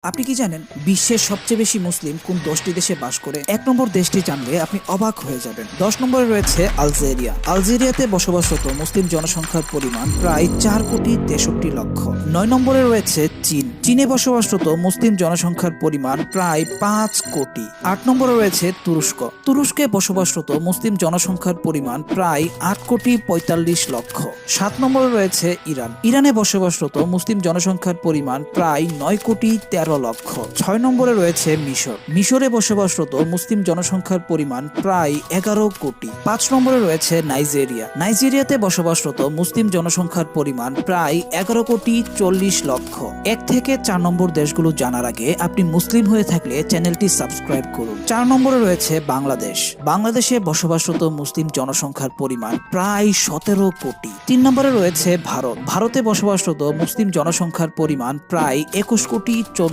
আপনি কি জানেন বিশ্বের সবচেয়ে বেশি মুসলিম কোন 10টি দেশে বাস করে? 1 নম্বর দেশটি জানলে আপনি অবাক হয়ে যাবেন। 10 নম্বরে রয়েছে আলজেরিয়া। আলজেরিয়াতে বসবাসরত মুসলিম জনসংখ্যার পরিমাণ প্রায় 4,63,00,000। 9 নম্বরে রয়েছে চীন। চীনে বসবাসরত মুসলিম জনসংখ্যার পরিমাণ প্রায় 5 কোটি। 8 নম্বরে রয়েছে তুরস্ক। তুরস্কে বসবাসরত মুসলিম জনসংখ্যার পরিমাণ প্রায় 8,45,00,000। 7 নম্বরে রয়েছে ইরান। ইরানে বসবাসরত মুসলিম জনসংখ্যার পরিমাণ প্রায় 9,13,00,000। 6 নম্বরে রয়েছে মিশর। মিশরে বসবাসরত মুসলিম জনসংখ্যার পরিমাণ প্রায় 11 কোটি। 5 নম্বরে রয়েছে নাইজেরিয়া। নাইজেরিয়াতে বসবাসরত মুসলিম জনসংখ্যার পরিমাণ প্রায় 11,40,00,000। 1 থেকে 4 নম্বর দেশগুলো জানার আগে আপনি মুসলিম হয়ে থাকলে চ্যানেলটি সাবস্ক্রাইব করুন। 4 নম্বরে রয়েছে বাংলাদেশ। বাংলাদেশে বসবাসরত মুসলিম জনসংখ্যার পরিমাণ প্রায় 17 কোটি। 3 নম্বরে রয়েছে ভারত। ভারতে বসবাসরত মুসলিম জনসংখ্যার পরিমাণ প্রায় 21,40,00,000।